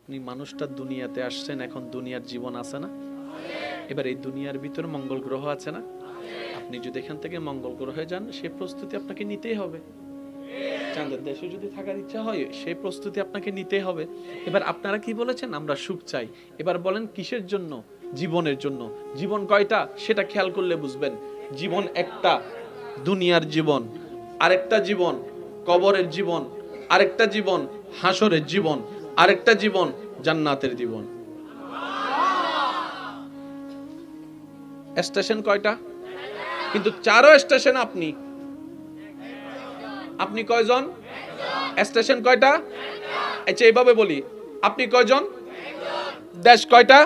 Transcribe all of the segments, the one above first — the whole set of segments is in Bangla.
আপনি মানুষটা দুনিয়াতে আসছেন, এখন দুনিয়ার জীবন আছে না? এবার এই দুনিয়ার ভিতর মঙ্গল গ্রহ আছে না? আপনি যদি এখান থেকে মঙ্গল গ্রহে যান, সেই প্রস্তুতি আপনাকে নিতেই হবে। চাঁদের দেশে যদি থাকার ইচ্ছা হয়, সেই প্রস্তুতি আপনাকে নিতেই হবে। এবার আপনারা কি বলেছেন? আমরা সুখ চাই। এবার বলেন কিসের জন্য? জীবনের জন্য। জীবন কয়টা সেটা খেয়াল করলে বুঝবেন। জীবন একটা, দুনিয়ার জীবন। আরেকটা জীবন কবরের জীবন, আরেকটা জীবন হাসরের জীবন, আরেকটা জীবন জান্নাতের জীবন। স্টেশন কয়টা? কিন্তু চারো স্টেশন আপনি। আপনি কয়জন? স্টেশন কয়টা? আচ্ছা এইভাবে বলি, আপনি কয়জন? দেশ কয়টা?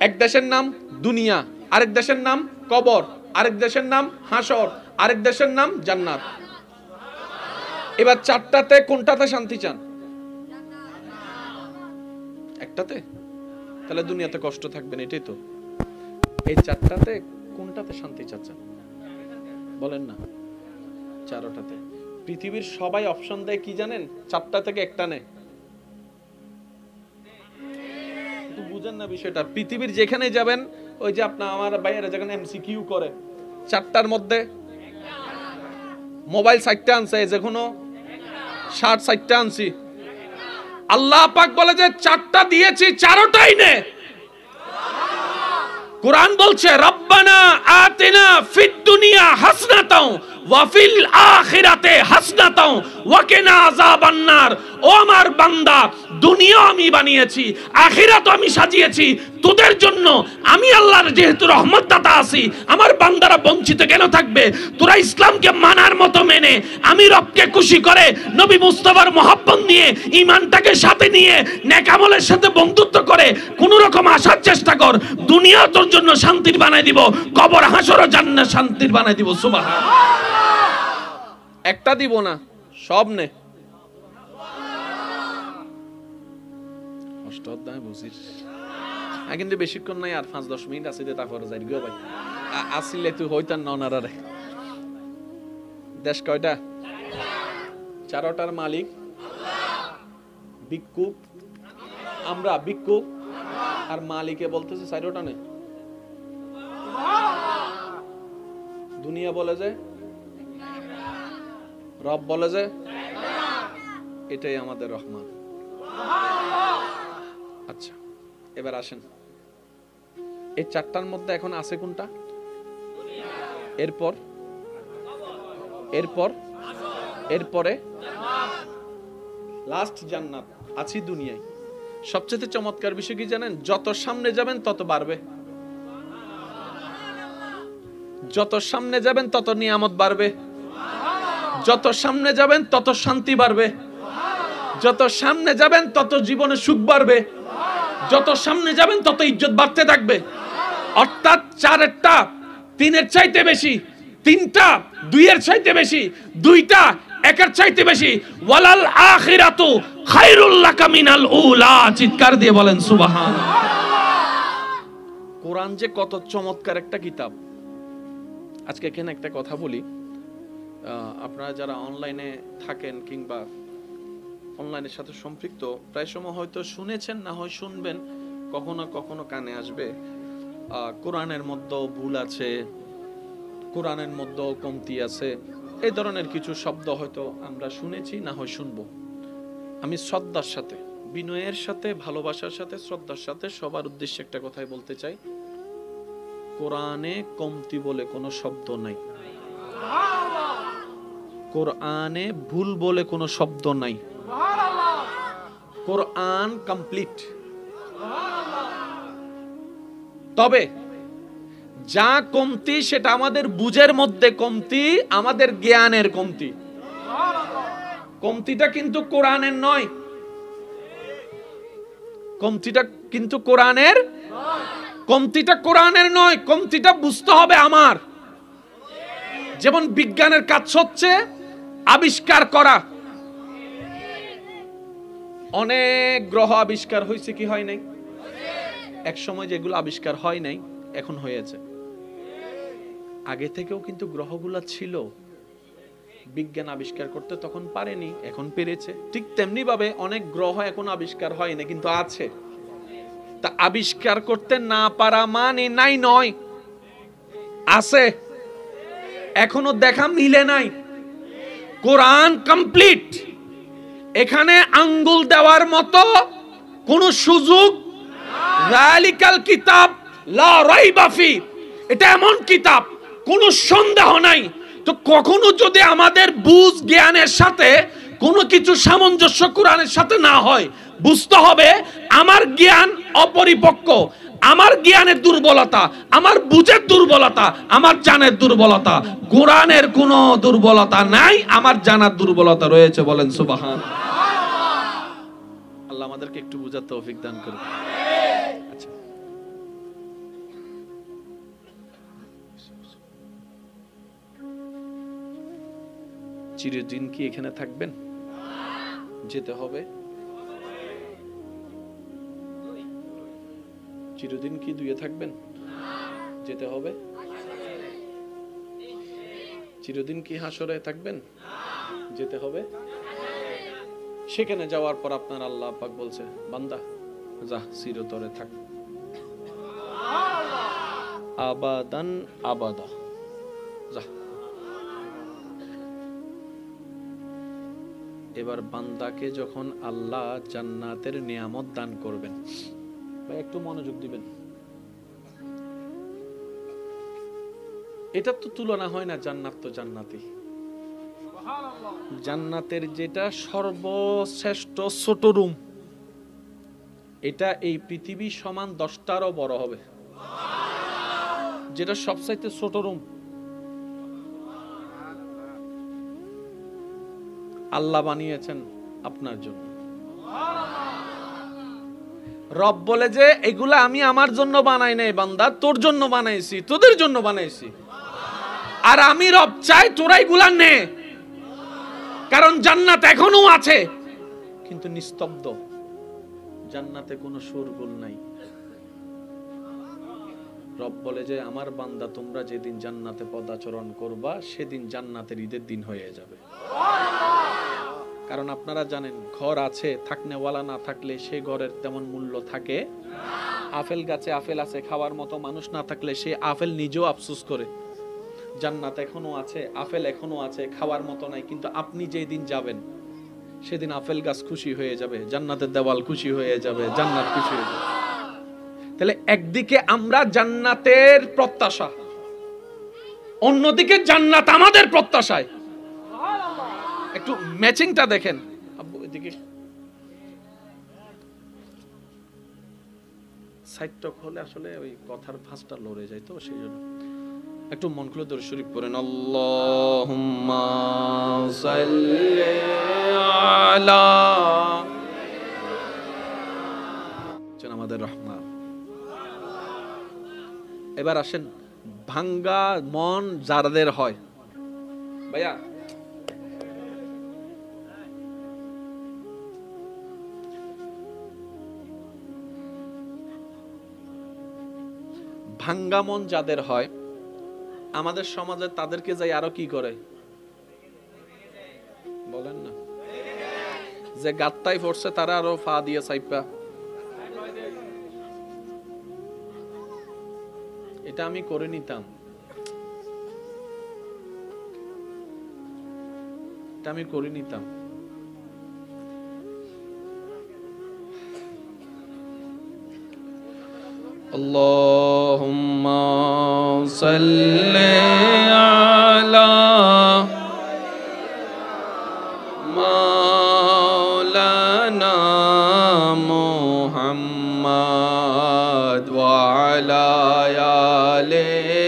এক দেশের নাম দুনিয়া, আরেক দেশের নাম কবর, আরেক দেশের নাম হাসর, আরেক দেশের নাম জান্নাত। এবার চারটাতে কোনটাতে শান্তি চান? একটাতে? তাহলে দুনিয়াতে কষ্ট থাকবেন, এটাই তো। এই চারটাতে কোনটাতে শান্তি চাচ্ছেন বলেন না? চারটাতে। পৃথিবীর সবাই অপশন দেয় কি জানেন? চারটা থেকে একটা নেয়। বুঝেন না বিষয়টা? পৃথিবীর যেখানে যাবেন, ওই যে আপনার আমার ভাইয়েরা যেখানে এমসিকিউ করে, চারটার মধ্যে মোবাইল 60টা আনছে, যেকোনো 60টা আনছি। আল্লাহ পাক বলে যে চারটা দিয়েছি, চারটাই নে। কুরআন বলছে রব্বানা আতিনা ফিদ দুনিয়া হাসনাতাও ওয়া ফিল আখিরাতে হাসনাতাও ওয়া কিনা আযাবান নার। ও আমার বান্দা, দুনিয়া আমি বানিয়েছি, আখিরাত আমি সাজিয়েছি তোদের জন্য। আমি আল্লাহর যেহেতু রহমত দাতা আছি, আমার বান্দারা বঞ্চিত কেন থাকবে? তোরা ইসলামকে মানার মতো মেনে, আমি রবকে খুশি করে, নবী মুস্তাফার মহব্বত নিয়ে, ঈমানটাকে সাথে নিয়ে, নেক আমলের সাথে বন্ধুত্ব করে কোন রকম আসার চেষ্টা কর। দুনিয়া তোর জন্য শান্তির বানাই দিব, কবর হাসরও জান্নাত শান্তির বানাই দিব। সুবহানাল্লাহ। একটা দিব না, সব নে। অষ্টাধ্যায় বুঝিস কিন্তু বেশিক্ষণ নাই, আর 5-10 মিনিট আছে, তারপরে যাই গো ভাই। আসলে তুই হইতান না ওনারে। দেশ কয়টা? চারটার মালিক ভিক্ষুক, আমরা ভিক্ষুক, আর মালিকে বলতেছে চারটা নেই। দুনিয়া বলে যে, রব বলে যে, এটাই আমাদের রহমান। আচ্ছা এবার আসেন, এই চারটার মধ্যে এখন আছে কোনটা? এরপর এরপর এরপরে লাস্ট জান্নাত। আছি দুনিয়ায়। সবচেয়ে চমৎকার বিষয় কি জানেন? যত সামনে যাবেন তত বাড়বে, যত সামনে যাবেন তত নিয়ামত বাড়বে, যত সামনে যাবেন তত শান্তি বাড়বে, যত সামনে যাবেন তত জীবনে সুখ বাড়বে, যত সামনে যাবেন তত ইজ্জত বাড়তে থাকবে। অর্থাৎ চারটা তিনের চাইতে বেশি, তিনটা দুইয়ের চাইতে বেশি, দুইটা একের চাইতে বেশি। ওয়ালাল আখিরাতু খায়রুল লাকা মিনাল উলা। চিৎকার দিয়ে বলেন সুবহানাল্লাহ। কোরআন যে কত চমৎকার একটা কিতাব। আজকে এখানে একটা কথা বলি, আপনারা যারা অনলাইনে থাকেন কিংবা অনলাইনের সাথে সম্পৃক্ত, প্রায় সময় হয়তো শুনেছেন, না হয় শুনবেন, কখনো কখনো কানে আসবে। কোরআনের মধ্যেও ভুল আছে, কোরআনের মধ্যেও কমতি আছে, এই ধরনের কিছু শব্দ হয়তো আমরা শুনেছি, না হয় শুনবো। আমি শ্রদ্ধার সাথে, বিনয়ের সাথে, ভালোবাসার সাথে, শ্রদ্ধার সাথে সবার উদ্দেশ্যে একটা কথাই বলতে চাই। কোরআনে কমতি বলে কোনো শব্দ নাই, কোরআনে ভুল বলে কোনো শব্দ নাই। কোরআন কমপ্লিট। তবে যা কমতি সেটা আমাদের বুঝের মধ্যে কমতি, আমাদের জ্ঞানের কমতি। কমতিটা কিন্তু কোরআনের নয়, কমতিটা কিন্তু কোরআনের, কমতিটা কোরআনের নয়, কমতিটা বুঝতে হবে আমার। যেমন বিজ্ঞানের কাজ হচ্ছে আবিষ্কার করা। অনেক গ্রহ আবিষ্কার হয়েছে কি হয় নাই? এক সময় যেগুলো আবিষ্কার হয় নাই এখন হয়েছে। আগে থেকেও কিন্তু গ্রহগুলো ছিল, বিজ্ঞান আবিষ্কার করতে তখন পারেনি, এখন পেরেছে। ঠিক তেমনি ভাবে অনেক গ্রহ এখন আবিষ্কার হয় না, কিন্তু আছে। তা আবিষ্কার করতে না পারা মানে নাই নয়, আছে, এখনো দেখা মিলে নাই। কোরআন কমপ্লিট, এখানে আঙ্গুল দেওয়ার মতো কোন সুযোগ। যালিকাল কিতাব লা রাইবা ফি, এটা এমন কিতাব কোনো সন্দেহ নাই। তো কখনো যদি আমাদের বুঝ জ্ঞানের সাথে কোনো কিছু সামঞ্জস্য কোরআনের সাথে না হয়, বুঝতে হবে আমার জ্ঞান অপরিপক্ক, আমার জ্ঞানের দুর্বলতা, আমার বুঝের দুর্বলতা, আমার জানের দুর্বলতা। কোরআনের কোনো দুর্বলতা নাই, আমার জানার দুর্বলতা রয়েছে। বলেন সুবহান। আল্লাহ আমাদেরকে একটু বুঝার তৌফিক দান করুন। আচ্ছা, চিরদিন কি এখানে থাকবেন? যেতে হবে। চিরদিন কি দুয়ে থাকবেন? যেতে হবে। চিরদিন কি হাসরে থাকবেন? যেতে হবে। সেখানে যাওয়ার পর আপনার আল্লাহ পাক বলছে, বান্দা যা চিরতরে থাক, আবাদান আবাদা, যা। এবার বান্দাকে যখন আল্লাহ জান্নাতের নিয়ামত দান করবেন, ভাই একটু মনোযোগ দিবেন, এটা তো তুলনা হয় না। জান্নাত তো জান্নাতি, জান্নাতের যেটা সর্বশ্রেষ্ঠ ছোট রুম, এটা এই পৃথিবী সমান 10টারও বড় হবে। যেটা সবচাইতে ছোট রুম আল্লাহ বানিয়েছেন আপনার জন্য। রব বলে যে এগুলা আমি আমার জন্য বানাই নাই বান্দা, তোর জন্য বানাইছি, তোদের জন্য বানাইছি। আর আমি রব চাই তোরা এগুলা নে, কারণ জান্নাত এখনো আছে কিন্তু নিস্তব্ধ। জান্নাতে কোনো শোরগোল নাই। রব বলে যে আমার বান্দা তোমরা যেদিন জান্নাতে পদাচরণ করবা, সেদিন জান্নাতের ঈদের দিন হয়ে যাবে। কারণ আপনারা জানেন, ঘর আছে, থাকনেওয়ালা না থাকলে সে ঘরের তেমন মূল্য থাকে। আপেল গাছে আপেল আছে, খাওয়ার মতো মানুষ না থাকলে সে আপেল নিজেও আফসোস করে। জান্নাত এখনো আছে, আপেল এখনো আছে, খাওয়ার মতো নাই, কিন্তু আপনি যেদিন যাবেন সেদিন আপেল গাছ খুশি হয়ে যাবে, জান্নাতের দেওয়াল খুশি হয়ে যাবে, জান্নাত খুশি হয়ে যাবে। তাহলে একদিকে আমরা জান্নাতের প্রত্যাশা, অন্যদিকে জান্নাত আমাদের প্রত্যাশায়। একটু ম্যাচিংটা দেখেন। আব্বু এদিকে সাইড টক হলে আসলে ওই কথার ভাঁজটা লড়ে যায়, তো সেই জন্য একটু মন খুলে দরুদ শরীফ পড়েন। আল্লাহুম্মা সাল্লি আলা আমাদের রহমান। এবার আসেন, ভাঙ্গা মন যাদের হয়, ভাইয়া ভাঙ্গা মন যাদের হয়, আমাদের সমাজে তাদেরকে যাই আরো কি করে বলেন না, যে গাত্তাই পড়ছে তারা আরো ফা দিয়ে সাইপা। এটা আমি করে নিতাম, এটা আমি করে নিতাম। আল্লাহুম্মা সাল্লি আলা মাওলানা মুহাম্মদ ওয়া আলা আলিহি।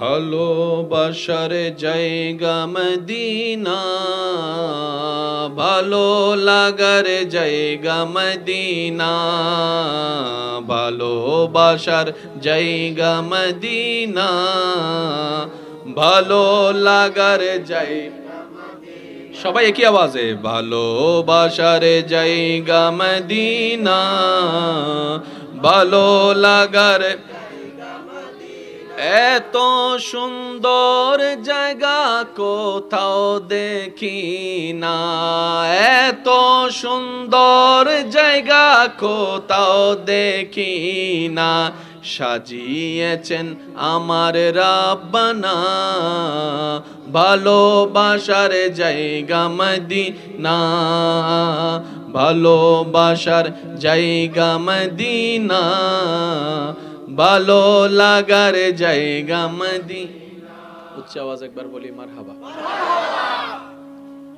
ভালোবাসার জায়গা মদিনা, ভালো লাগার জায়গা মদিনা, ভালোবাসার জায়গা মদিনা, ভালো লাগার জায়গা। সবাই একই আওয়াজে, ভালোবাসার জায়গা মদিনা, ভালো লাগার এত সুন্দর জায়গা কোথাও দেখি না, এত সুন্দর জায়গা কোথাও দেখি না, সাজিয়েছেন আমার রাব্বানা ভালোবাসার জায়গা মদিনা, ভালোবাসার জায়গা মদিনা, ভালো লাগার জায়গা মদিনা। উচ্চ আওয়াজ একবার বলি মারহাবা।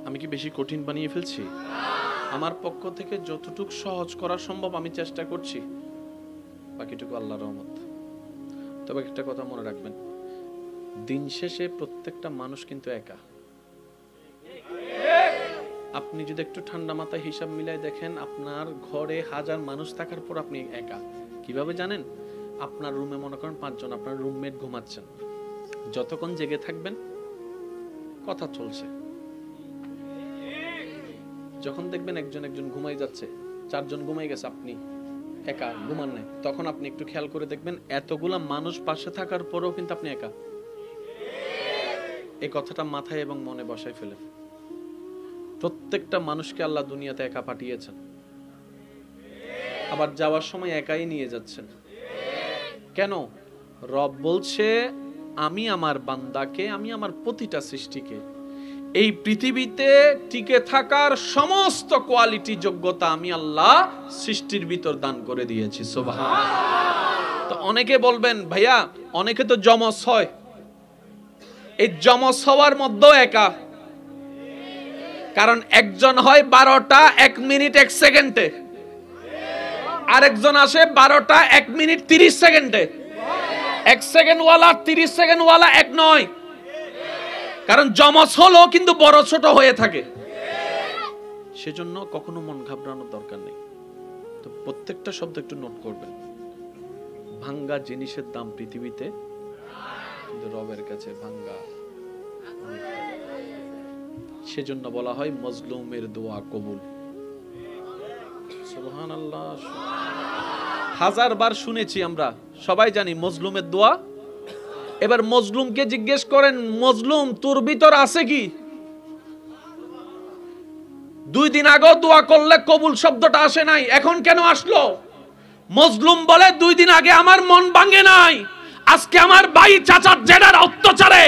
আমি কি বেশি কঠিন বানিয়ে ফেলছি? আমার পক্ষ থেকে যতটুকু সহজ করা সম্ভব আমি চেষ্টা করছি, বাকিটুকু আল্লাহর রহমত। তবে একটা কথা মনে রাখবেন, দিন শেষে প্রত্যেকটা মানুষ কিন্তু একা। আপনি যদি একটু ঠান্ডা মাথায় হিসাব মিলাই দেখেন, আপনার ঘরে 1000 মানুষ থাকার পর আপনি একা। কিভাবে জানেন? আপনার রুমে মনে করেন 5 জন, আপনার রুমমেট ঘুমাচ্ছেন, যতক্ষণ জেগে থাকবেন কথা চলছে। যখন দেখবেন একজন ঘুমাই যাচ্ছে, 4 জন ঘুমাই গেছে, আপনি একা ঘুমান নাই, তখন আপনি একটু খেয়াল করে দেখবেন এতগুলা মানুষ পাশে থাকার পরেও কিন্তু আপনি একা। এই কথাটা মাথায় এবং মনে বসাই ফেলেন। প্রত্যেকটা মানুষকে আল্লাহ দুনিয়াতে একা পাঠিয়েছেন, আবার যাওয়ার সময় একাই নিয়ে যাচ্ছেন। কেন? রব বলছে আমি আমার বান্দাকে, আমি আমার প্রতিটা সৃষ্টিকে এই পৃথিবীতে টিকে থাকার সমস্ত কোয়ালিটি যোগ্যতা আমি আল্লাহ সৃষ্টির ভিতর দান করে দিয়েছি। সুবহানাল্লাহ। তো অনেকে বলবেন ভাইয়া অনেকে তো যমজ হয়, এই যমজ হওয়ার মধ্যেও একা। কারণ একজন হয় 12টা 1 মিনিট 1 সেকেন্ডে, আরেকজন আসে 12টা 1 মিনিট 30 সেকেন্ডে। 1 সেকেন্ড ওয়ালা 30 সেকেন্ড ওয়ালা এক নয়, কারণ যমজ হলো কিন্তু বড় ছোট হয়ে থাকে। সেজন্য কখনো মন ঘাবড়ানোর দরকার নেই। তো প্রত্যেকটা শব্দ একটু নোট করবেন। ভাঙ্গা জিনিসের দাম পৃথিবীতে, কিন্তু রবের কাছে ভাঙ্গা। সেজন্য বলা হয় মজলুমের দোয়া কবুল। সুবহানাল্লাহ। 1000 বার শুনেছি আমরা, সবাই জানি মজলুমের দোয়া। এবার মজলুমকে জিজ্ঞেস করেন, মজলুম তোর ভিতর আছে কি? 2 দিন আগে দোয়া করলে কবুল শব্দটা আসে নাই, এখন কেন আসলো? মজলুম বলে 2 দিন আগে আমার মন ভাঙে নাই, আজকে আমার ভাই চাচা জেডার অত্যাচারে,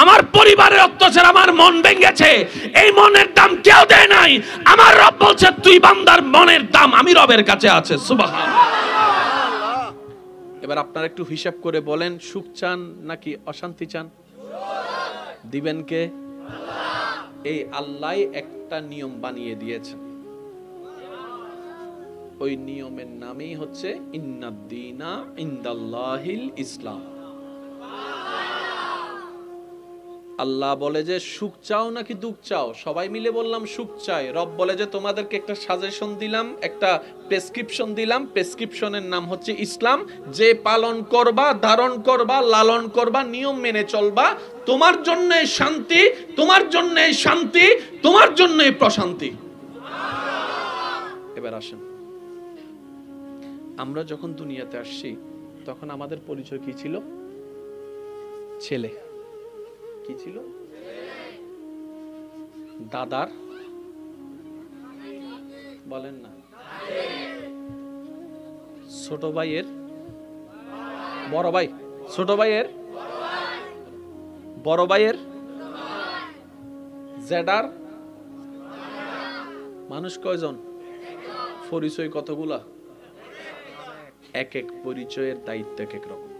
আমার পরিবারের অত্যাচারে আমার মন ভেঙেছে। এই মনের দাম কেউ দেয় নাই। আমার রব বলছে তুই বান্দার মনের দাম আমি রবের কাছে আছে। সুবহানাল্লাহ। এবার আপনারা একটু হিসাব করে বলেন, সুখ চান নাকি অশান্তি চান? দিবেন কে? আল্লাহ। এই আল্লাহই একটা নিয়ম বানিয়ে দিয়েছেন, ওই নিয়মের নামই হচ্ছে ইন্নাদ-দীনা ইনদাল্লাহিল ইসলাম। আল্লাহ বলে যে সুখ চাও নাকি দুঃখ চাও? সবাই মিলে বললাম সুখ চাই। রব বলে যে তোমাদেরকে একটা সাজেশন দিলাম, একটা প্রেসক্রিপশন দিলাম, প্রেসক্রিপশনের নাম হচ্ছে ইসলাম। যে পালন করবা, ধারণ করবা, লালন করবা, নিয়ম মেনে চলবা, তোমার জন্য শান্তি, তোমার জন্য শান্তি, তোমার জন্য প্রশান্তি। এবার আসেন, আমরা যখন দুনিয়াতে আসছি তখন আমাদের পরিচয় কি ছিল? ছেলে। কি ছিল? দাদার, বলেন না, ছোট ভাইয়ের বড় ভাই, ছোট ভাইয়ের বড় ভাইয়ের জেডার। মানুষ কয়জন? পরিচয় কতগুলা? এক এক পরিচয়ের দায়িত্ব এক এক রকম।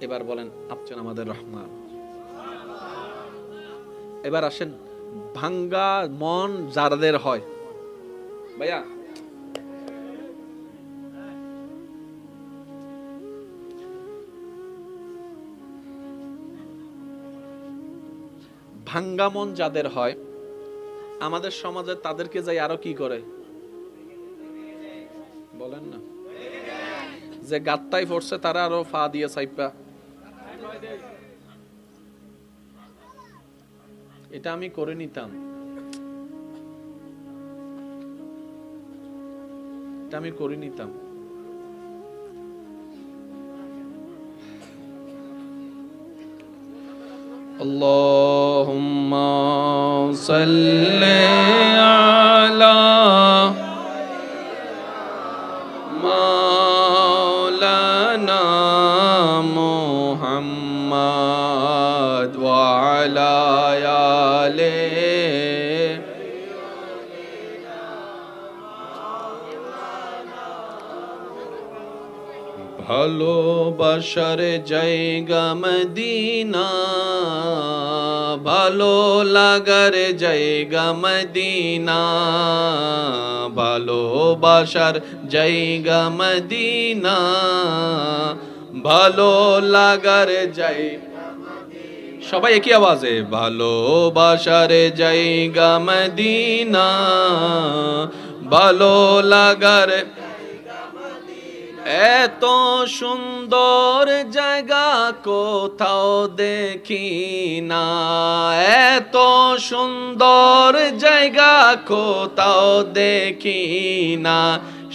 এবার বলেন আপনি আমাদের রহমান। এবার আসেন, ভাঙ্গা মন যাদের হয়, ভাইয়া ভাঙ্গা মন যাদের হয়, আমাদের সমাজে তাদেরকে যাই আরো কি করে বলেন না, যে গাত্তাই পড়ছে তারা আরো ফা দিয়ে সাইপা। এটা আমি করে নিতাম। এটা আমি করে নিতাম। আল্লাহুম্মা সাল্লি আলা মাওলানা মুহাম্মদ ওয়া আলা আলিহি ভালোবাসার জায়গা মদিনা, ভালো লাগার জায়গা মদিনা, ভালোবাসার জায়গা মদিনা, ভালো লাগার জায়গা। সবাই একই আওয়াজে ভালোবাসার জায়গা মদিনা, ভালো লাগার। এত সুন্দর জায়গা কোথাও দেখি না, এত সুন্দর জায়গা কোথাও দেখি না,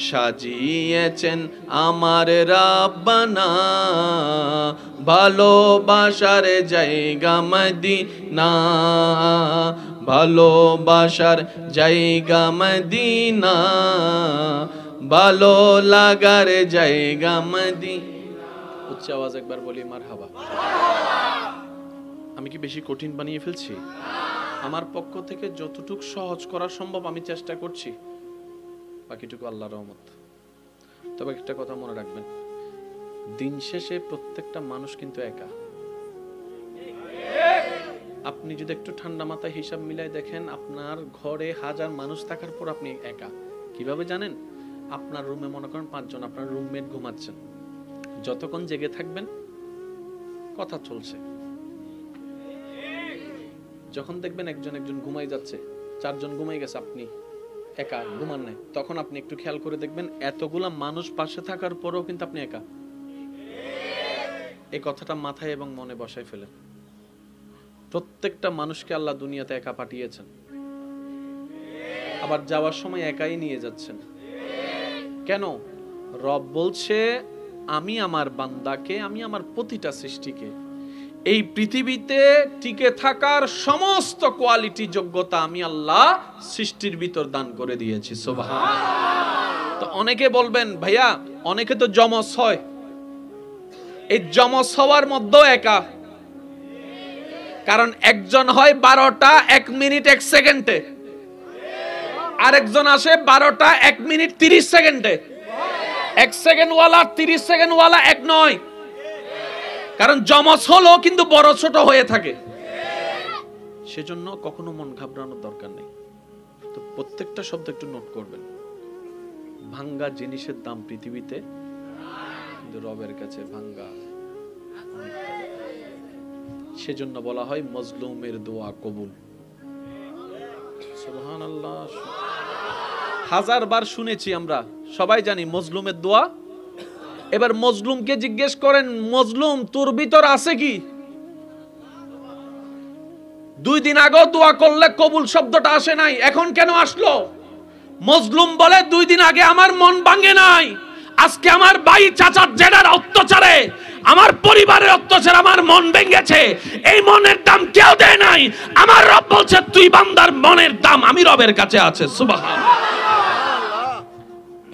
সাজিয়েছেন আমার রাব্বানা, ভালোবাসার জায়গা মদিনা, ভালোবাসার জায়গা মদিনা, ভালো লাগার জায়গা মদিনা। উচ্চ আওয়াজ একবার বলি মারহাবা। আমি কি বেশি কঠিন বানিয়ে ফেলছি? আমার পক্ষ থেকে যতটুকু সহজ করা সম্ভব আমি চেষ্টা করছি, বাকিটুকু আল্লাহর রহমত। তবে একটা কথা মনে রাখবেন, দিন শেষে প্রত্যেকটা মানুষ কিন্তু একা। আপনি যদি একটু ঠান্ডা মাথায় হিসাব মিলাই দেখেন, আপনার ঘরে 1000 মানুষ থাকার পর আপনি একা। কিভাবে জানেন? আপনার রুমে মনে করেন 5 জন, আপনার রুমমেট ঘুমাচ্ছেন, যতক্ষণ জেগে থাকবেন কথা চলছে। যখন দেখবেন একজন ঘুমাই যাচ্ছে, 4 জন ঘুমাই গেছে, আপনি একা ঘুমান নাই, তখন আপনি একটু খেয়াল করে দেখবেন এতগুলা মানুষ পাশে থাকার পরেও কিন্তু আপনি একা। এই কথাটা মাথায় এবং মনে বসায় ফেলেন। প্রত্যেকটা মানুষকে আল্লাহ দুনিয়াতে একা পাঠিয়েছেন, আবার যাওয়ার সময় একাই নিয়ে যাচ্ছেন। কেন? রব বলছে আমি আমার বান্দাকে, আমি আমার প্রতিটা সৃষ্টিকে এই পৃথিবীতে টিকে থাকার সমস্ত কোয়ালিটি যোগ্যতা আমি আল্লাহ সৃষ্টির ভিতর দান করে দিয়েছি। সুবহানাল্লাহ। তো অনেকে বলবেন ভাইয়া অনেকে তো যমজ হয়, এই যমজ হওয়ার মধ্যেও একা। কারণ একজন হয় 12টা 1 মিনিট 1 সেকেন্ডে, আরেকজন আসে 12টা 1 মিনিট 30 সেকেন্ডে। 1 সেকেন্ড ওয়ালা 30 সেকেন্ড ওয়ালা এক নয়, কারণ যমজ হলো কিন্তু বড় ছোট হয়ে থাকে। সেজন্য কখনো মন ঘাবড়ানোর দরকার নেই। তো প্রত্যেকটা শব্দ একটু নোট করবেন। ভাঙ্গা জিনিসের দাম পৃথিবীতে, কিন্তু রবের কাছে ভাঙ্গা। সেজন্য বলা হয় মজলুমের দোয়া কবুল। সুবহানাল্লাহ। 1000 বার শুনেছি আমরা, সবাই জানি মজলুমের দোয়া। এবার মজলুমকে জিজ্ঞেস করেন, মজলুম তোর ভিতর আছে কি? 2 দিন আগেও দোয়া করলে কবুল শব্দটা আসে নাই, এখন কেন আসলো? মজলুম বলে 2 দিন আগে আমার মন ভাঙে নাই, আজকে আমার ভাই চাচা জেডার অত্যাচারে, আমার পরিবারের অত্যাচারে আমার মন ভেঙেছে। এই মনের দাম কেউ দেয় নাই। আমার রব বলছে তুই বান্দার মনের দাম আমি রবের কাছে আছে। সুবহানাল্লাহ।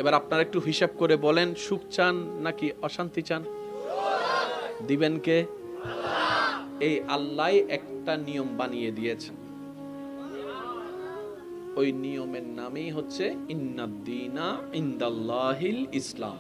এবার আপনারা একটু হিসাব করে বলেন, সুখ চান নাকি অশান্তি চান? দিবেন কে? এই আল্লাহ একটা নিয়ম বানিয়ে দিয়েছেন, ওই নিয়মের নামই হচ্ছে ইন্নাদ-দীনা ইনদাল্লাহিল ইসলাম।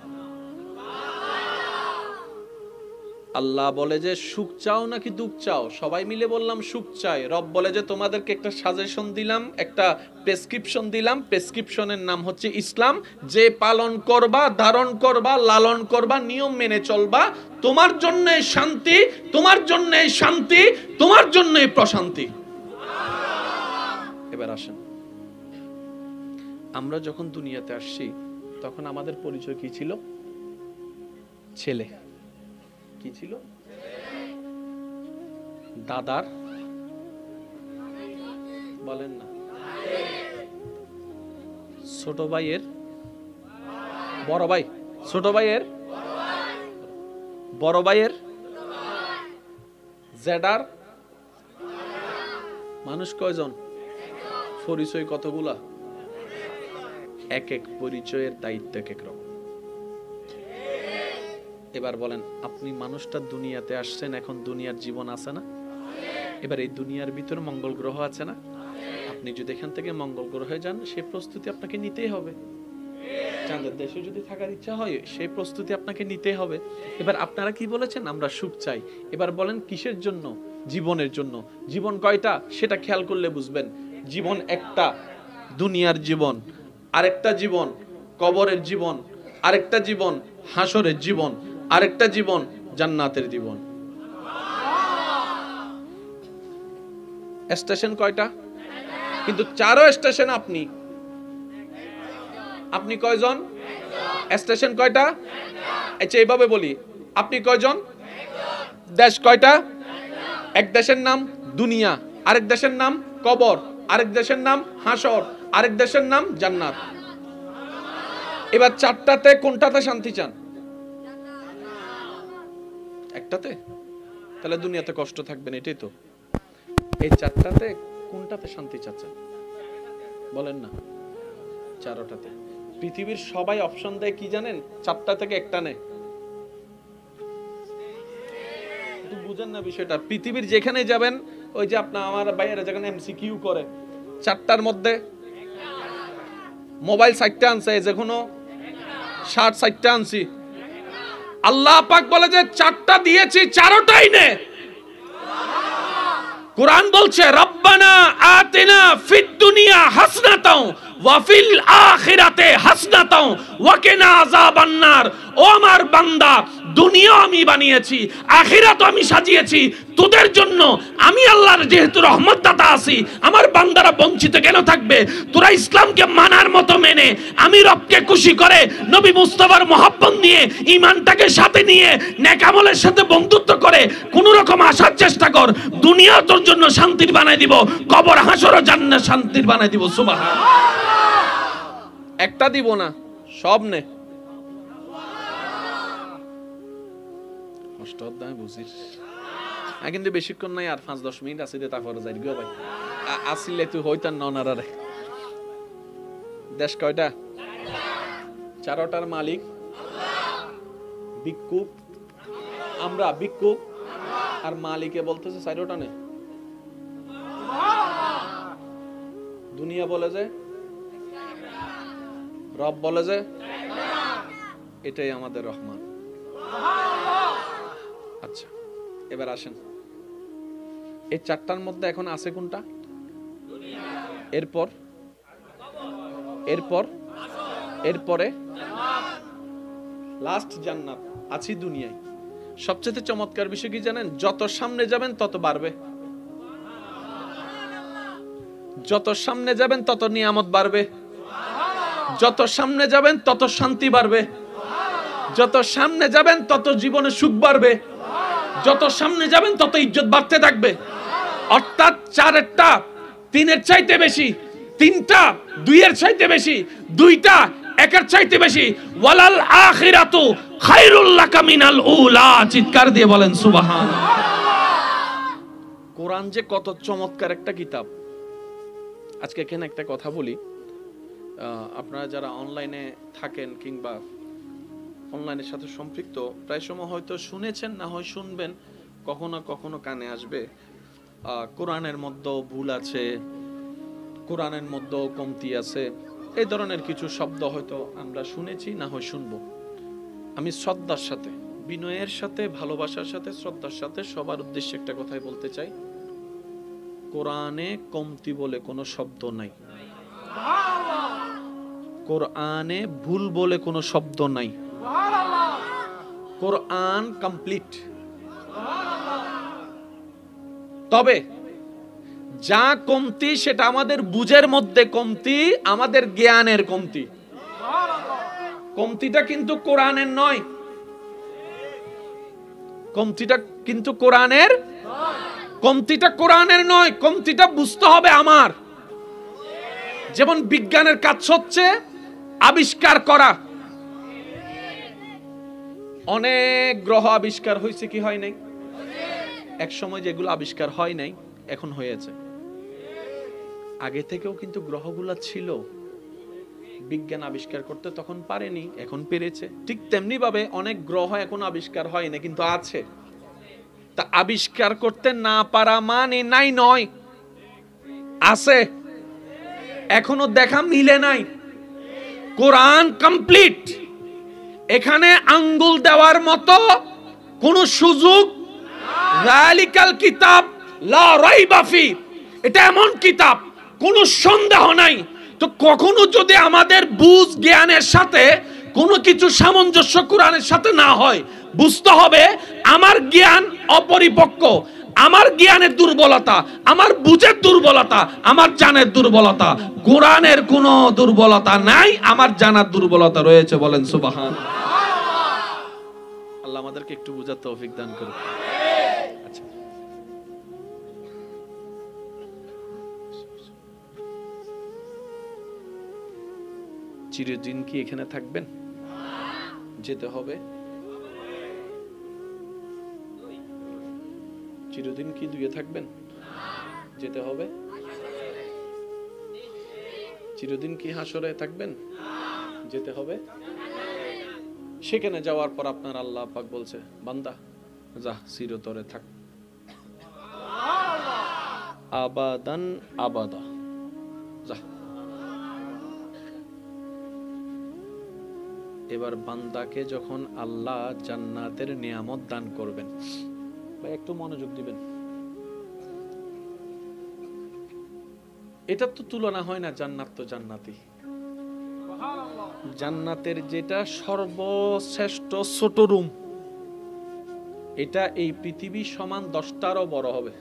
আল্লাহ বলে যে সুখ চাও নাকি দুঃখ চাও? সবাই মিলে বললাম সুখ চাই। রব বলে যে তোমাদেরকে একটা সাজেশন দিলাম, একটা প্রেসক্রিপশন দিলাম, প্রেসক্রিপশনের নাম হচ্ছে ইসলাম। যে পালন করবা, ধারণ করবা, লালন করবা, নিয়ম মেনে চলবা, তোমার জন্যে শান্তি, তোমার জন্যে শান্তি, তোমার জন্যে প্রশান্তি। এবার আসেন, আমরা যখন দুনিয়াতে আসছি তখন আমাদের পরিচয় কি ছিল? ছেলে। কি ছিল? দাদার, বলেন না, ছোট ভাইয়ের বড় ভাই, ছোট ভাইয়ের বড় ভাইয়ের জেডার মানুষ কয়জন, পরিচয় কতগুলা, এক এক পরিচয়ের দায়িত্ব এক এক রকম। এবার বলেন, আপনি মানুষটা দুনিয়াতে আসছেন, এখন দুনিয়ার জীবন আছে না? এবার এই দুনিয়ার ভিতর মঙ্গল গ্রহ আছে না? আপনি যদি এখান থেকে মঙ্গল গ্রহে যান, সেই প্রস্তুতি আপনাকে নিতেই হবে। চাঁদের দেশে যদি থাকার ইচ্ছা হয়, সেই প্রস্তুতি আপনাকে নিতেই হবে। এবার আপনারা কি বলেছেন? আমরা সুখ চাই। এবার বলেন কিসের জন্য? জীবনের জন্য। জীবন কয়টা সেটা খেয়াল করলে বুঝবেন। জীবন একটা, দুনিয়ার জীবন। আরেকটা জীবন কবরের জীবন, আরেকটা জীবন হাসরের জীবন, আরেকটা জীবন জান্নাতের জীবন। স্টেশন কয়টা? কিন্তু চারো স্টেশন আপনি। আপনি কয়জন? স্টেশন কয়টা? আচ্ছা এইভাবে বলি, আপনি কয়জন? দেশ কয়টা? এক দেশের নাম দুনিয়া, আরেক দেশের নাম কবর, আরেক দেশের নাম হাসর, আরেক দেশের নাম জান্নাত। এবার চারটাতে কোনটাতে শান্তি চান? একটাতে? তাহলে দুনিয়াতে কষ্ট থাকবেন, এটাই তো। এই চারটাতে কোনটাতে শান্তি চাচ্ছেন বলেন না? চারটাতে। পৃথিবীর সবাই অপশন দেয় কি জানেন? চারটা থেকে একটা নেয়। একটু বুঝেন না বিষয়টা। পৃথিবীর যেখানে যাবেন, ওই যে আপনার আমার বাইরে যেখানে এমসিকিউ করে, চারটার মধ্যে মোবাইল 60টা আনছে, যে কোনো 60টা আনছি। আল্লাহ পাক বলে যে চারটা দিয়েছি, চারটাই নে। কুরআন বলছে রব্বানা আতিনা ফিদ দুনিয়া হাসনাতাও ওয়া ফিল আখিরাতে হাসনাতাও ওয়া কিনা আযাবান নার। ও আমার বান্দা, দুনিয়া আমি বানিয়েছি, আখিরাত আমি সাজিয়েছি তোদের জন্য। আমি আল্লাহর যেহেতু রহমত দাতা আছি, আমার বান্দারা বঞ্চিত কেন থাকবে? তোরা ইসলামকে মানার মতো মেনে, আমি রবকে খুশি করে, নবী মুস্তাফার মহব্বত নিয়ে, ঈমানটাকে সাথে নিয়ে, নেক আমলের সাথে বন্ধুত্ব করে কোন রকম আসার চেষ্টা কর। দুনিয়া তোর জন্য শান্তির বানাই দিব, কবর হাসর ও জান্নাত শান্তির বানাই দিব। সুবহানাল্লাহ। একটা দিব না, সব নে। কষ্ট দায় বুঝিস না, কিন্তু বেশিক্ষণ নাই, আর 5-10 মিনিট আছে, তারপরে যাই গো ভাই। আসলে তুই হইতান না ওনারে। দেশ কয়টা? চারটার মালিক ভিক্ষুক, আমরা ভিক্ষুক, আর মালিকে বলতেছে চারটা নে। দুনিয়া বলে যে, রব বলে যে, এটাই আমাদের রহমান। আচ্ছা এবার আসেন, এই চারটার মধ্যে এখন আছে কোনটা? এরপর এরপর এরপরে লাস্ট জান্নাত। আছি দুনিয়ায়। সবচেয়ে চমৎকার বিষয় কি জানেন? যত সামনে যাবেন তত বাড়বে, যত সামনে যাবেন তত নিয়ামত বাড়বে, যত সামনে যাবেন তত শান্তি বাড়বে, যত সামনে যাবেন তত জীবনে সুখ বাড়বে, যত সামনে যাবেন তত ইজ্জত বাড়তে থাকবে। অর্থাৎ চারটা তিনের চাইতে বেশি, তিনটা দুইয়ের চাইতে বেশি, দুইটা একের চাইতে বেশি। ওয়ালাল আখিরাতু খায়রুল লাকা মিনাল উলা। চিৎকার দিয়ে বলেন সুবহানাল্লাহ। কোরআন যে কত চমৎকার একটা কিতাব। আজকে এখানে একটা কথা বলি, আপনারা যারা অনলাইনে থাকেন কিংবা অনলাইনের সাথে সম্পৃক্ত, প্রায় সময় হয়তো শুনেছেন, না হয় শুনবেন, কখনো কখনো কানে আসবে। কোরআনের মধ্যেও ভুল আছে, কোরআনের মধ্যেও কমতি আছে, এই ধরনের কিছু শব্দ হয়তো আমরা শুনেছি, না হয় শুনবো। আমি শ্রদ্ধার সাথে, বিনয়ের সাথে, ভালোবাসার সাথে, শ্রদ্ধার সাথে সবার উদ্দেশ্যে একটা কথাই বলতে চাই। কোরআনে কমতি বলে কোনো শব্দ নাই, কোরআনে ভুল বলে কোনো শব্দ নাই। কোরআন কমপ্লিট। তবে যা কমতি সেটা আমাদের বুঝের মধ্যে কমতি, আমাদের জ্ঞানের কমতি। কমতিটা কিন্তু কোরআনের নয়, কমতিটা কিন্তু কোরআনের, কমতিটা কোরআনের নয়, কমতিটা বুঝতে হবে আমার। যেমন বিজ্ঞানের কাজ হচ্ছে আবিষ্কার করা, অনেক গ্রহ আবিষ্কার হয়েছে কি হয় নাই? এক সময় যেগুলো আবিষ্কার হয় নাই এখন হয়েছে। আগে থেকেও কিন্তু গ্রহগুলা ছিল, বিজ্ঞান আবিষ্কার করতে তখন পারেনি, এখন পেরেছে। ঠিক তেমনি ভাবে অনেক গ্রহ এখন আবিষ্কার হয় না কিন্তু আছে। তা আবিষ্কার করতে না পারা মানে নাই নয়, আছে, এখনো দেখা মিলে নাই। কোরআন কমপ্লিট, এখানে আঙ্গুল দেওয়ার মতো কোন সুযোগ। যালিকাল কিতাব লা রাইবা ফি, এটা এমন কিতাব কোনো সন্দেহ নাই। তো কখনো যদি আমাদের বুঝ জ্ঞানের সাথে কোনো কিছু সামঞ্জস্য কোরআনের সাথে না হয়, বুঝতে হবে আমার জ্ঞান অপরিপক্ক, আমার জ্ঞানের দুর্বলতা, আমার বুঝের দুর্বলতা, আমার জানের দুর্বলতা। কোরআনের কোনো দুর্বলতা নাই, আমার জানার দুর্বলতা রয়েছে। বলেন সুবহান। আল্লাহ আমাদেরকে একটু বুঝার তৌফিক দান করুন। আচ্ছা, চিরদিন কি এখানে থাকবেন? যেতে হবে। চিরদিন কি দুয়ে থাকবেন? যেতে হবে। চিরদিন কি হাসরে থাকবেন? যেতে হবে। সেখানে যাওয়ার পর আপনার আল্লাহ পাক বলছে, বান্দা যা চিরতরে থাক, আবাদান আবাদা, যা। এবার বান্দাকে যখন আল্লাহ জান্নাতের নিয়ামত দান করবেন, ভাই একটু মনোযোগ দিবেন, এটা তো তুলনা হয় না। জান্নাত তো জান্নাতি, জান্নাতের যেটা সর্বশ্রেষ্ঠ ছোট রুম, এটা এই পৃথিবী সমান 10টারও বড় হবে।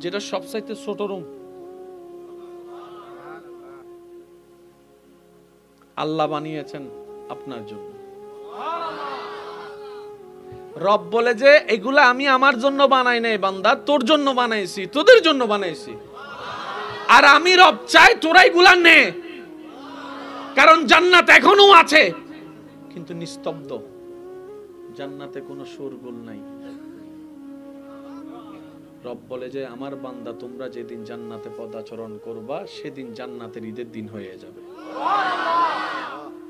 যেটা সবচাইতে ছোট রুম আল্লাহ বানিয়েছেন আপনার জন্য। রব বলে যে এগুলা আমি আমার জন্য বানাই নাই বান্দা, তোর জন্য বানাইছি, তোদের জন্য বানাইছি। আর আমি রব চাই তোরা এগুলা নে, কারণ জান্নাত এখনো আছে কিন্তু নিস্তব্ধ। জান্নাতে কোনো শোরগোল নাই। রব বলে যে আমার বান্দা তোমরা যেদিন জান্নাতে পদাচরণ করবা সেদিন জান্নাতের ঈদের দিন হয়ে যাবে।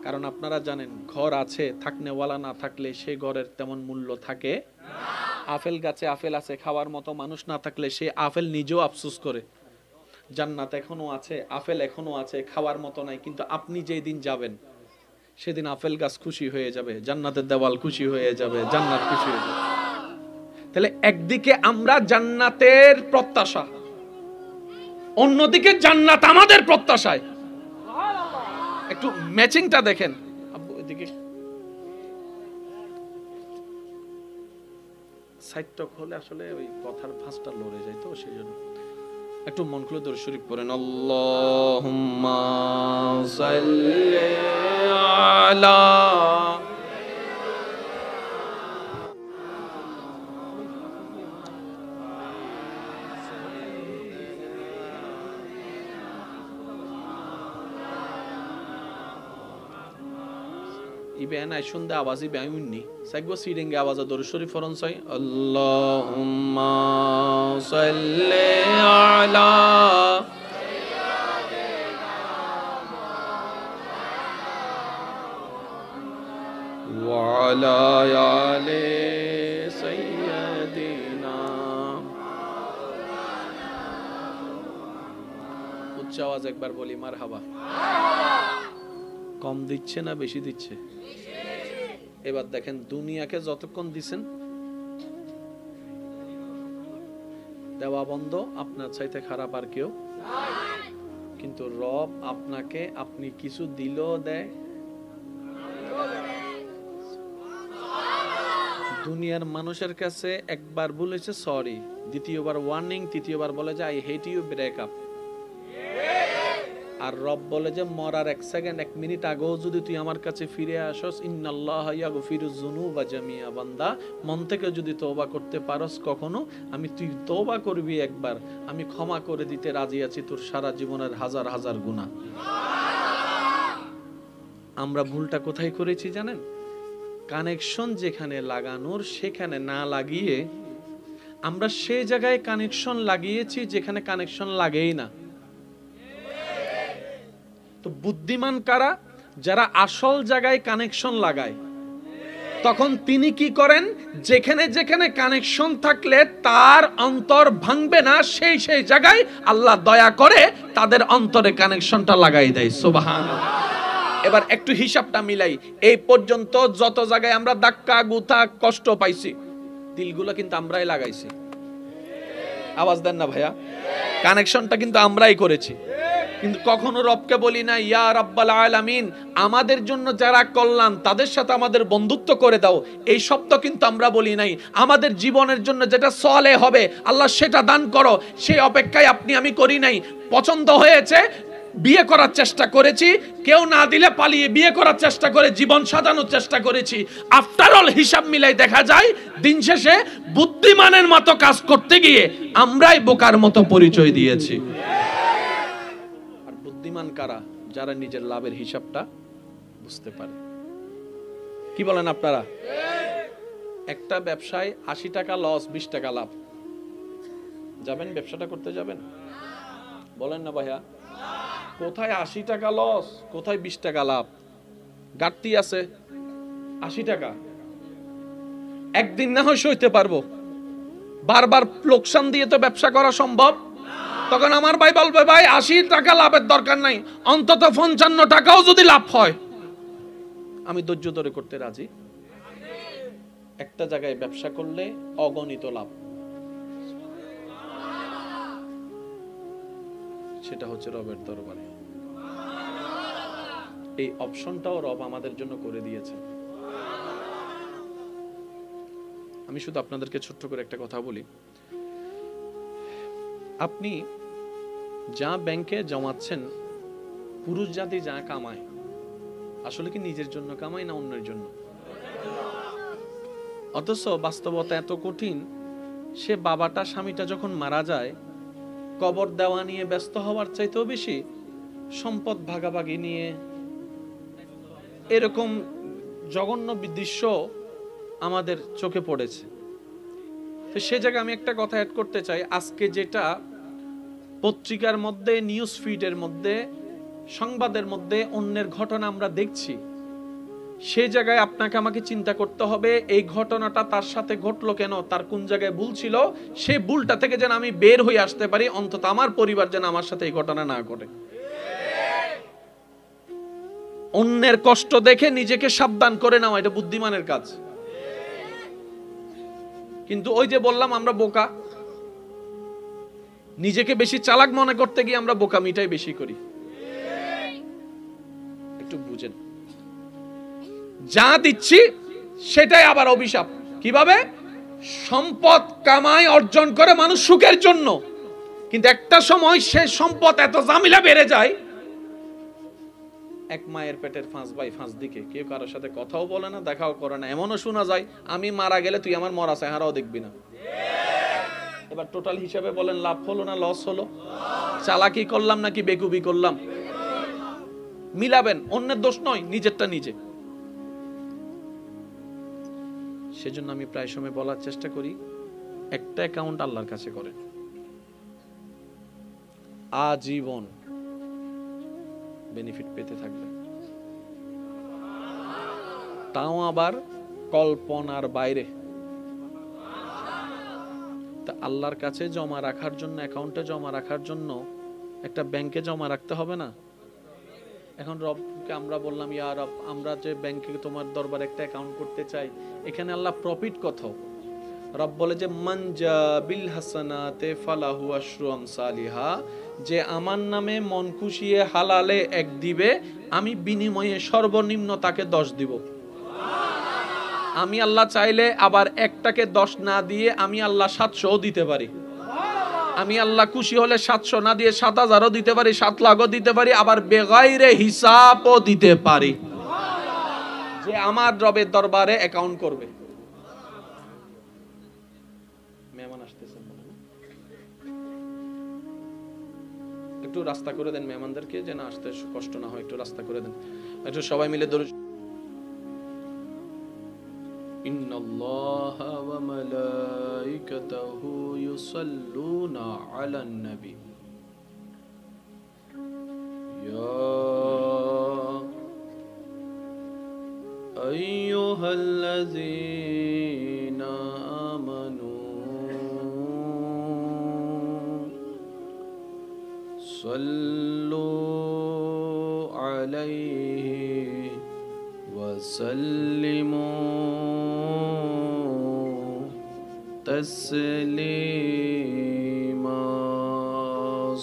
কারণ আপনারা জানেন ঘর আছে, থাকনেওয়ালা না থাকলে সে ঘরের তেমন মূল্য থাকে। আপেল গাছে আপেল আছে, খাওয়ার মতো মানুষ না থাকলে সে আপেল নিজেও আফসোস করে। জান্নাত এখনো আছে, আপেল এখনো আছে, খাওয়ার মতো নাই, কিন্তু আপনি যেই দিন যাবেন সেদিন আপেল গাছ খুশি হয়ে যাবে, জান্নাতের দেওয়াল খুশি হয়ে যাবে, জান্নাত খুশি হয়ে যাবে। তাহলে একদিকে আমরা জান্নাতের প্রত্যাশা, অন্যদিকে জান্নাত আমাদের প্রত্যাশায়। একটু ম্যাচিংটা দেখেন আব্বু, এদিকে সাইডটক হলে আসলে ওই কথার ভাঁজটা লড়ে যায়, তো সেই জন্য একটু মন খুলে দরুদ শরীফ পড়েন। আল্লাহুম্মা সাল্লি আলা ইবেন আই শুনতে আওয়াজই বেউন্নি সাইগো সিডিং আওয়াজ দরুদ শরীফ পড়ুন। সাই আল্লাহুম্মা সাল্লি আলা ওয়া আলা আলি সাইয়্যিদিনা। উচ্চ আওয়াজ একবার বলি মারহাবা। কম দিচ্ছে না বেশি দিচ্ছে? এবার দেখেন দুনিয়াকে যতক্ষণ দিছেন দেওয়া বন্ধ, আপনার চাইতে খারাপ আর কেউ। কিন্তু রব আপনাকে আপনি কিছু দিলেও দেয়। দুনিয়ার মানুষের কাছে একবার বলেছে সরি, দ্বিতীয়বার ওয়ার্নিং, তৃতীয়বার বলে যে I hate you, break up. আর রব বলে যে মরার 1 সেকেন্ড 1 মিনিট আগেও যদি তুই আমার কাছে ফিরে আসস, ইন্নাল্লাহা ইয়াগফিরুয যুনুবা জামিয়া, বান্দা মন থেকে যদি তওবা করতে পারস কখনো, আমি তুই তওবা করবি একবার, আমি ক্ষমা করে দিতে রাজি আছি তোর সারা জীবনের হাজার হাজার গুনাহ। আমরা ভুলটা কোথায় করেছি জানেন? কানেকশন যেখানে লাগানোর সেখানে না লাগিয়ে আমরা সেই জায়গায় কানেকশন লাগিয়েছি যেখানে কানেকশন লাগেই না। তো বুদ্ধিমান কারা? যারা আসল জায়গায় কানেকশন লাগায়। তখন তিনি কি করেন? যেখানে যেখানে কানেকশন থাকলে তার অন্তর ভাঙবে না, সেই সেই জায়গায় আল্লাহ দয়া করে তাদের অন্তরে কানেকশনটা লাগাই দেয়। সুবহানাল্লাহ। এবার একটু হিসাবটা মিলাই। এই পর্যন্ত যত জায়গায় আমরা ধাক্কা গুথা কষ্ট পাইছি, দিলগুলো কিন্তু আমরাই লাগাইছি। আওয়াজ দেন না ভাইয়া? কানেকশনটা কিন্তু আমরাই করেছি। কিন্তু কখনো রবকে বলি না ইয়া রাব্বাল আলামিন, আমাদের জন্য যারা কল্যাণ তাদের সাথে আমাদের বন্ধুত্ব করে দাও, এই শব্দ কিন্তু আমরা বলি নাই। আমাদের জীবনের জন্য যেটা সলে হবে আল্লাহ সেটা দান করো, সেই অপেক্ষায় আপনি আমি করি নাই। পছন্দ হয়েছে, বিয়ে করার চেষ্টা করেছি, কেউ না দিলে পালিয়ে বিয়ে করার চেষ্টা করে জীবন সাজানোর চেষ্টা করেছি। আফটার অল হিসাব মিলাই দেখা যায় দিন শেষে বুদ্ধিমানের মতো কাজ করতে গিয়ে আমরাই বোকার মতো পরিচয় দিয়েছি। আর বুদ্ধিমান কারা? যারা নিজের লাভের হিসাবটা বুঝতে পারে। কি বলেন আপনারা? একটা ব্যবসায় 80 টাকা লস, 20 টাকা লাভ। যাবেন ব্যবসাটা করতে? যাবেন? বলেন না ভাইয়া। কোথায় 80 টাকা লস, কোথায় 20 টাকা লাভ? ঘাটতি আছে 80 টাকা। একদিন না হয় সইতে পারবো, বারবার লোকসান দিয়ে তো ব্যবসা করা সম্ভব। তখন আমার ভাই বলবে ভাই 80 টাকা লাভের দরকার নাই, অন্তত 55 টাকাও যদি লাভ হয় আমি ধৈর্য ধরে করতে রাজি। একটা জায়গায় ব্যবসা করলে অগণিত লাভ, সেটা হচ্ছে রবের দরবারে। এই অপশনটাও রব আমাদের জন্য করে দিয়েছে। আমি শুধু আপনাদেরকে ছোট্ট করে একটা কথা বলি। আপনি যা ব্যাংকে জমাচ্ছেন, পুরুষ জাতি যা কামায় আসলে কি নিজের জন্য কামায় না অন্যের জন্য? অথচ বাস্তবতা এত কঠিন, সে বাবাটা স্বামীটা যখন মারা যায় কবর দেওয়া নিয়ে ব্যস্ত হওয়ার চাইতেও বেশি সম্পদ ভাগাভাগি নিয়ে এরকম জঘন্য দৃশ্য আমাদের চোখে পড়েছে। তো সে জায়গায় আমি একটা কথা অ্যাড করতে চাই। আজকে যেটা পত্রিকার মধ্যে, নিউজ ফিডের মধ্যে, সংবাদের মধ্যে অন্যের ঘটনা আমরা দেখছি, সেই জায়গায় আপনাকে আমাকে চিন্তা করতে হবে এই ঘটনাটা তার সাথে ঘটলো কেন, তার কোন জায়গায় ভুল ছিল, সেই ভুলটা থেকে যেন আমি বের হয়ে আসতে পারি, অন্তত আমার পরিবার যেন আমার সাথে এই ঘটনা না ঘটে। অন্যের কষ্ট দেখে নিজেকে সাবধান করে নেওয়া, এটা বুদ্ধিমানের কাজ। কিন্তু ওই যে বললাম আমরা বোকা, নিজেকে বেশি চালাক মনে করতে গিয়ে আমরা বোকামিটাই বেশি করি। একটু বুঝেন, যা দিচ্ছি সেটাই আবার অভিশাপ। কিভাবে? সম্পদ কামাই অর্জন করে মানুষ সুখের জন্য, কিন্তু একটা সময় সে সম্পদ এত ঝামেলা বেড়ে যায়, এক মায়ের পেটের 5 ভাই 5 দিকে, কেউ কারোর সাথে কথাও বলে না, দেখাও করে না। এমনও শোনা যায় আমি মারা গেলে তুই আমার মরা চেহারাও দেখবি না। এবার টোটাল হিসাবে বলেন লাভ হলো না লস হলো? চালাকি করলাম নাকি বেকুবি করলাম? মিলাবেন, অন্যের দোষ নয়, নিজেরটা নিজে। সেজন্য আমি প্রায় সময় বলার চেষ্টা করি, একটা অ্যাকাউন্ট আল্লাহর কাছে করেন, আজীবন বেনিফিট পেতে থাকবেন। তাও আবার কল্পনার বাইরে। তা আল্লাহর কাছে জমা রাখার জন্য, অ্যাকাউন্টে জমা রাখার জন্য একটা ব্যাংকে জমা রাখতে হবে না? এখন রবকে আমরা বললাম ইয়া রব, আমরা যে ব্যাংকে তোমার দরবারে একটা অ্যাকাউন্ট করতে চাই, এখানে আল্লাহ প্রফিট কত? রব বলে যে মান জা বিল হাসানাতে ফালাহু আশরু আমসালিহা, যে আমার নামে মন খুশিয়ে হালালে 1 দিবে, আমি বিনিময়ে সর্বনিম্ন তাকে 10 দিব। আমি আল্লাহ চাইলে আবার একটাকে 10 না দিয়ে আমি আল্লাহ 700ও দিতে পারি। আমি আল্লাহ খুশি হলে 700 না দিয়ে 7000ও দিতে পারি, 7 লাখও দিতে পারি, আবার বেগাইরে হিসাবও দিতে পারি, যে আমার রবের দরবারে অ্যাকাউন্ট করবে। মেহমান আসতেছেন, একটু রাস্তা করে দেন মেহমানদেরকে, যেন আসতে কষ্ট না হয়, একটু রাস্তা করে দেন। একটু সবাই মিলে দরুদ। इन्नल्लाह व मलाइकतहु युसल्लूना अलन नबी या अय्युहल्लज़ीना आमनू सल्लू अलैहि वसल्लिमू तस्लीमा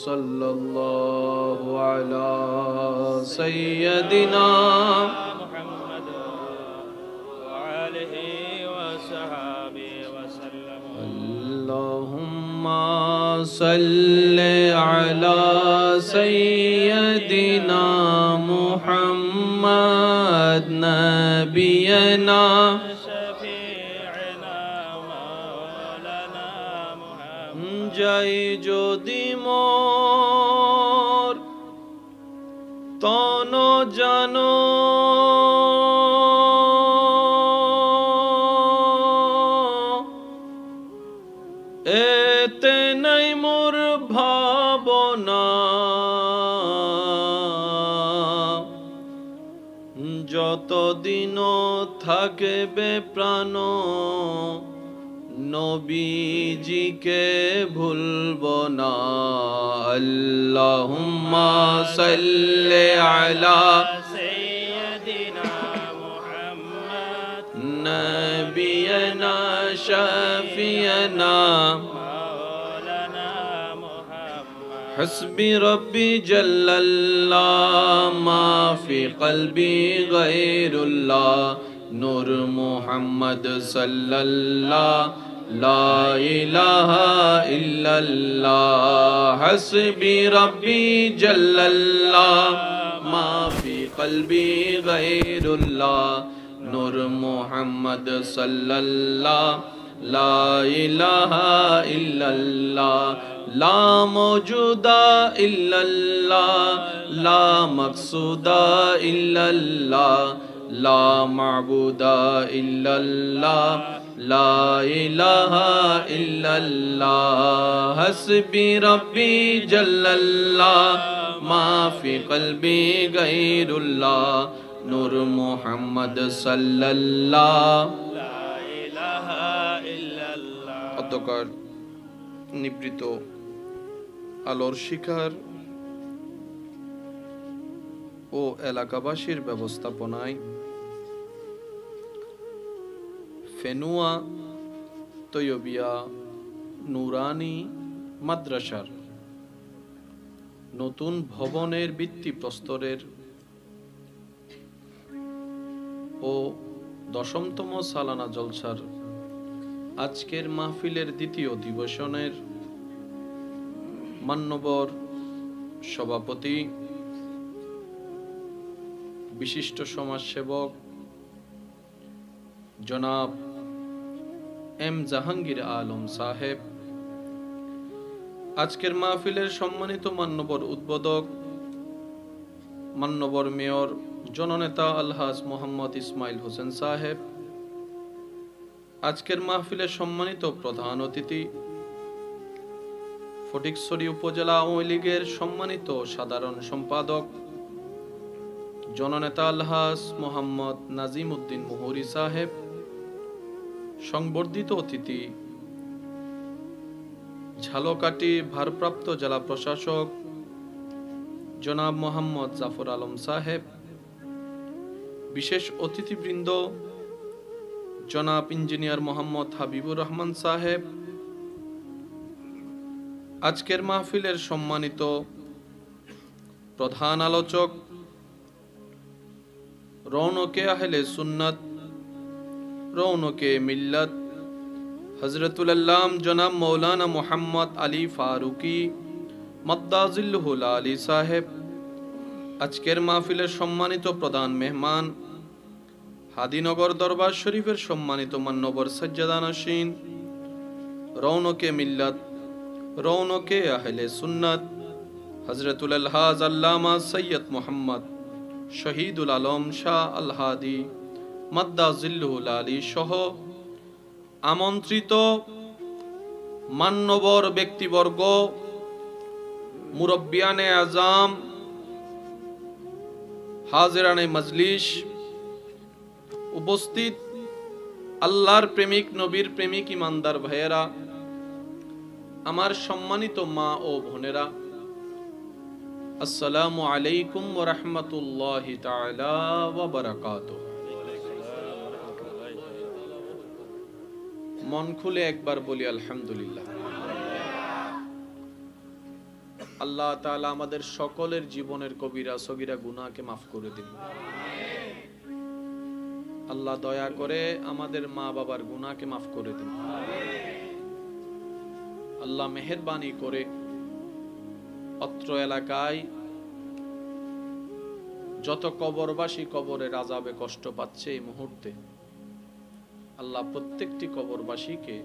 सल्लल्लाहु अला सय्यदिना मुहम्मद व आलिहि व सहाबिहि वसल्लम अल्लाहुम्मा सल्लि अला सय्यदिना मुहम्मद नबियना যাই যদি মোর তন জানো এতে নাই মোর ভাবনা যতদিন থাকবে প্রাণ নবীজিকে ভুলব না আল্লাহুম্মা সাল্লি আলা সাইয়্যিদিনা মুহাম্মদ নবিয়না শাফিয়ানা মাওলানা মুহাম্মদ হসবি রব্বি জাল্লাল্লাহ মা ফি কলবি গায়রুল্লাহ নূর মুহাম্মদ সাল্লাল্লাহু লা ইলাহা ইল্লাল্লাহ হসবি রব্বি জাল্লাল্লাহ মা ফি কলবি গায়রুল্লাহ নূর মুহাম্মদ সাল্লাল্লাহু লা ইলাহা ইল্লাল্লাহ লা মওজুদা ইল্লাল্লাহ লা মাকসুদা ইল্লাল্লাহ লা মাবুদা ইল্লাল্লাহ লা ইলাহা ইল্লাল্লাহ হসবি রব্বি জাল্লাল্লাহ মা ফি কলবি গায়রুল্লাহ নূর মুহাম্মদ সাল্লাল্লাহু লা ইলাহা ইল্লাল্লাহ। অতঃপর নিবৃত আলোর শিখার ও এলাকাবাসীর ব্যবস্থাপনায় ফেনুয়া তৈয়বিয়া নুরানি মাদ্রাসার নতুন ভবনের ভিত্তিপ্রস্তরের ও 10তম সালানা জলসার আজকের মাহফিলের দ্বিতীয় অধিবেশনের মান্যবর সভাপতি বিশিষ্ট সমাজসেবক জনাব এম জাহাঙ্গীর আলম সাহেব, আজকের মাহফিলের সম্মানিত মান্যবর উদ্বোধক মান্যবর মেয়র জননেতা আলহাজ মোহাম্মদ ইসমাইল হোসেন সাহেব, আজকের মাহফিলের সম্মানিত প্রধান অতিথি ফটিকছড়ি উপজেলা আওয়ামী লীগের সম্মানিত সাধারণ সম্পাদক জননেতা আলহাজ মোহাম্মদ নাজিম উদ্দিন মুহুরী সাহেব, সংবর্ধিত অতিথি ঝালকাঠি ভারপ্রাপ্ত জেলা প্রশাসক জনাব মোহাম্মদ জাফর আলম সাহেব, বিশেষ অতিথিবৃন্দ জনাব ইঞ্জিনিয়ার মোহাম্মদ হাবিবুর রহমান সাহেব, আজকের মাহফিলের সম্মানিত প্রধান আলোচক রৌনকে আহলে সুন্নাত রৌনকে মিল্লাত হযরতুল আল্লাম জনাব মৌলানা মোহাম্মদ আলী ফারুকি মাদ্দাজিল্লুহুল আলী সাহেব, আজকের মাহফিলের সম্মানিত প্রধান মেহমান হাদিনগর দরবার শরীফের সম্মানিত মান্যবর সাজ্জাদানশীন রৌনকে মিল্লাত রৌনকে আহলে সুন্নাত হযরতুল আলহাজ আল্লামা সৈয়দ মোহাম্মদ শহীদুল আলম শাহ আল হাদি মাদ্দা জিল্লুল আলী সহ আমন্ত্রিত মান্যবর ব্যক্তিবর্গ, মুরব্বিয়ানে আজম, হাজিরানে মজলিস, উপস্থিত আল্লাহর প্রেমিক, নবীর প্রেমিক ইমানদার ভাইয়েরা, আমার সম্মানিত মা ও বোনেরা, আসসালামু আলাইকুম ওয়া রাহমাতুল্লাহি তাআলা ওয়া বারাকাতুহু। মন খুলে একবার বলি আলহামদুলিল্লাহ। আল্লাহ তাআলা আমাদের সকলের জীবনের কবিরা সগীরা গুনাহকে মাফ করে দিন। আল্লাহ দয়া করে আমাদের মা বাবার গুনাহকে মাফ করে দিন। আল্লাহ মেহেরবানি করে অত্র এলাকায় যত কবরবাসী কবরের আযাবে কষ্ট পাচ্ছে এই মুহূর্তে, আল্লাহ প্রত্যেকটি কবরবাসীকে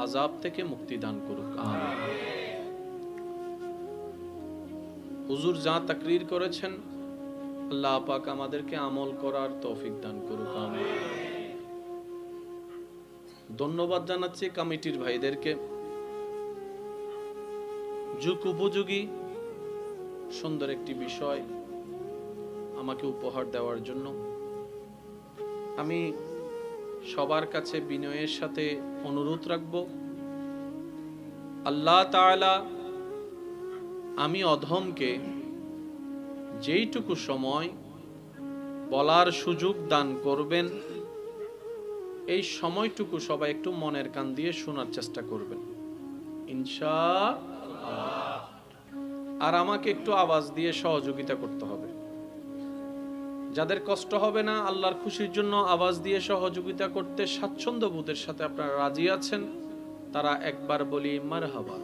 আযাব থেকে মুক্তি দান করুক, আমিন। হুজুর যা তাকরীর করেছেন, আল্লাহ পাক আমাদেরকে আমল করার তৌফিক দান করুক, আমিন। ধন্যবাদ জানাচ্ছি কমিটির ভাইদেরকে যুগ উপযোগী সুন্দর একটি বিষয় আমাকে উপহার দেওয়ার জন্য। আমি সবার কাছে বিনয়ের সাথে অনুরোধ রাখব, আল্লাহ তাআলা আমি অধমকে যেইটুকু সময় বলার সুযোগ দান করবেন, এই সময়টুকু সবাই একটু মনের কান দিয়ে শোনার চেষ্টা করবেন ইনশাআল্লাহ। আর আমাকে একটু আওয়াজ দিয়ে সহযোগিতা করতে হবে। যাদের কষ্ট হবে না, আল্লাহর খুশির জন্য আওয়াজ দিয়ে সহযোগিতা করতে স্বাচ্ছন্দ্য বোধের সাথে আপনারা রাজি আছেন, তারা একবার বলি মারহাবা।